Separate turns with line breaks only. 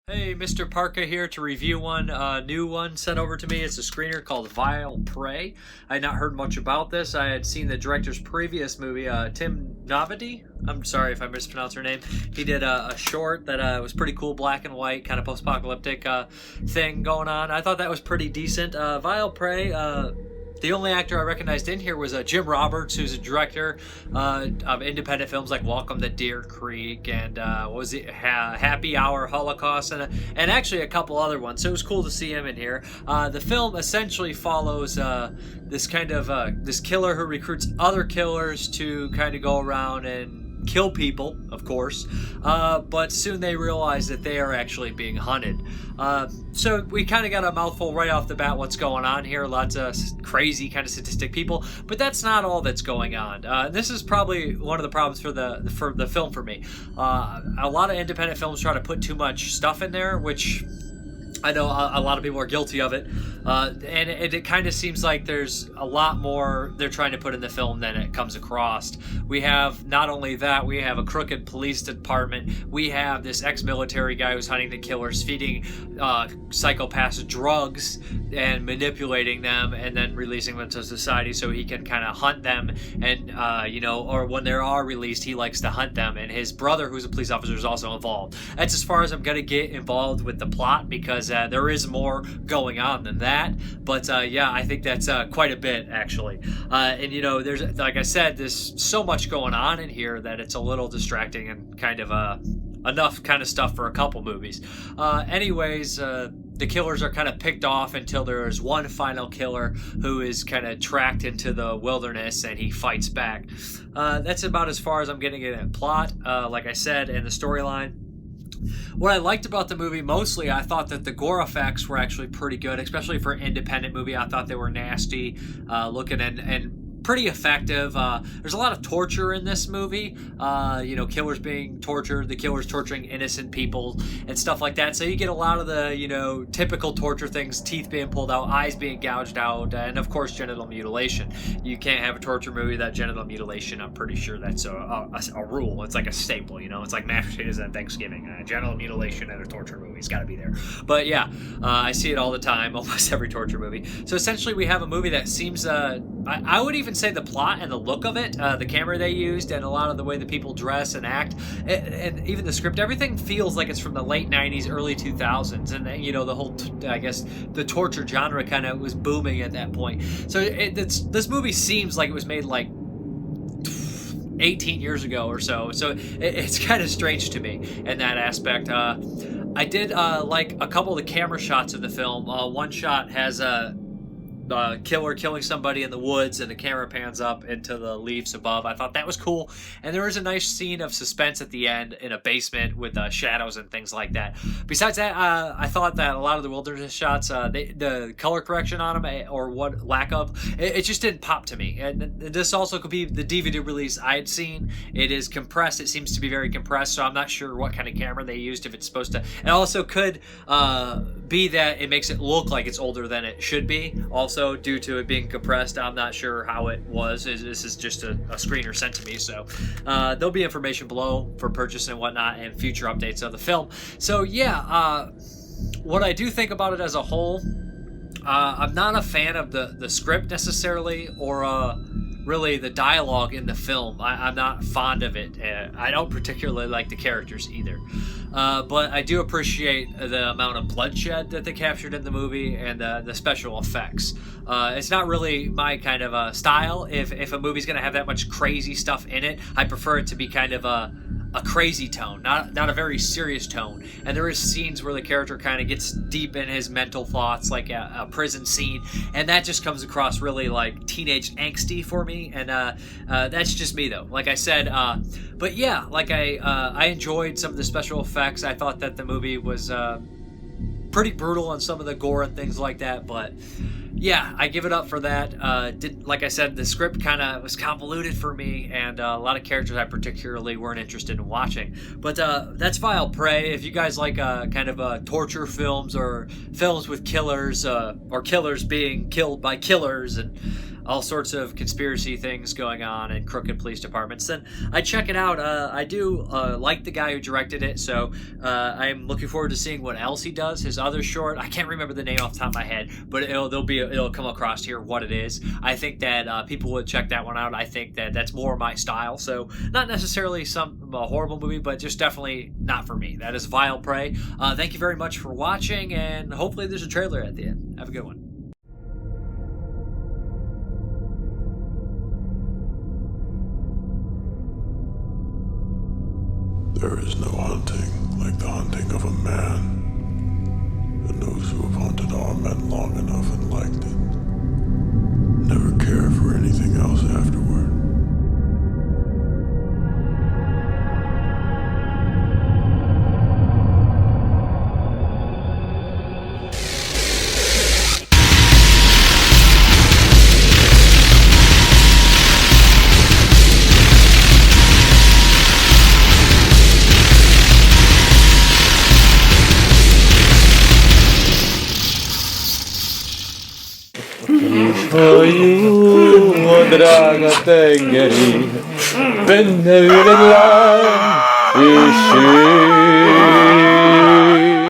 Hey, Mrparka here to review one new one sent over to me. It's a screener called Vile Prey. I had not heard much about this. I had seen the director's previous movie, Tim Novotny. I'm sorry if I mispronounced her name. He did a short that was pretty cool, black and white, kind of post-apocalyptic thing going on. I thought that was pretty decent. Vile Prey, the only actor I recognized in here was Jim Roberts, who's a director of independent films like Welcome to Deer Creek and what was it, Happy Hour, Holocaust, and actually a couple other ones. So it was cool to see him in here. The film essentially follows this kind of this killer who recruits other killers to kind of go around and kill people, of course, but soon they realize that they are actually being hunted. So we kind of got a mouthful right off the bat what's going on here. Lots of crazy kind of sadistic people, but that's not all that's going on. This is probably one of the problems for the film for me. A lot of independent films try to put too much stuff in there, which I know a lot of people are guilty of it, and it kind of seems like there's a lot more they're trying to put in the film than it comes across. We have not only that, we have a crooked police department. We have this ex-military guy who's hunting the killers, feeding psychopaths drugs and manipulating them, and then releasing them to society so he can kind of hunt them. And or when they are released, he likes to hunt them. And his brother, who's a police officer, is also involved. That's as far as I'm gonna get involved with the plot, because there is more going on than that, but yeah, I think that's quite a bit actually. And there's, like I said, there's so much going on in here that it's a little distracting and kind of enough kind of stuff for a couple movies. Anyways, the killers are kind of picked off until there is one final killer who is kind of tracked into the wilderness and he fights back. That's about as far as I'm getting in plot, like I said, and the storyline. What I liked about the movie mostly, I thought that the gore effects were actually pretty good, especially for an independent movie. I thought they were nasty looking and pretty effective. There's a lot of torture in this movie. Killers being tortured, the killers torturing innocent people and stuff like that. So you get a lot of the, typical torture things, teeth being pulled out, eyes being gouged out, and of course genital mutilation. You can't have a torture movie without genital mutilation. I'm pretty sure that's a rule. It's like a staple, It's like mashed potatoes at Thanksgiving. Genital mutilation in a torture movie. It's got to be there. But yeah, I see it all the time, almost every torture movie. So essentially we have a movie that seems, I would even say the plot and the look of it, the camera they used, and a lot of the way the people dress and act, and even the script, everything feels like it's from the late 90s, early 2000s, and the whole, I guess, the torture genre kind of was booming at that point. So this movie seems like it was made like 18 years ago or so. So it's kind of strange to me in that aspect. I did like a couple of the camera shots of the film. One shot has a killer killing somebody in the woods and the camera pans up into the leaves above. I thought that was cool, and there was a nice scene of suspense at the end in a basement with shadows and things like that. Besides that, I thought that a lot of the wilderness shots, the color correction on them, or what lack of, it just didn't pop to me. And this also could be the DVD release I had seen. It is compressed. It seems to be very compressed, so I'm not sure what kind of camera they used, if it's supposed to, and also could be that it makes it look like it's older than it should be. Also, due to it being compressed, I'm not sure how it was. This is just a screener sent to me, so there'll be information below for purchase and whatnot, and future updates of the film. So yeah, what I do think about it as a whole, I'm not a fan of the script necessarily, or really the dialogue in the film. I'm not fond of it. I don't particularly like the characters either. But I do appreciate the amount of bloodshed that they captured in the movie, and the special effects. It's not really my kind of style. If a movie's going to have that much crazy stuff in it, I prefer it to be kind of a crazy tone, not a very serious tone. And there is scenes where the character kind of gets deep in his mental thoughts, like a prison scene, and that just comes across really like teenage angsty for me. And that's just me though, like I said. But yeah, like I enjoyed some of the special effects. I thought that the movie was pretty brutal on some of the gore and things like that, but yeah, I give it up for that. Like I said, the script kind of was convoluted for me, and a lot of characters I particularly weren't interested in watching. But that's Vile Prey. If you guys like kind of torture films, or films with killers, or killers being killed by killers, and all sorts of conspiracy things going on and crooked police departments, then I check it out. I do like the guy who directed it, so I'm looking forward to seeing what else he does. His other short, I can't remember the name off the top of my head, but it'll come across here what it is. I think that people would check that one out. I think that that's more my style. So not necessarily some horrible movie, but just definitely not for me. That is Vile Prey. Thank you very much for watching, and hopefully there's a trailer at the end. Have a good one.
There is no hunting like the hunting of a man, and those who have hunted our men long enough and liked it never care for anything else afterward.
Oj, draga tengeri, vänner vill en land.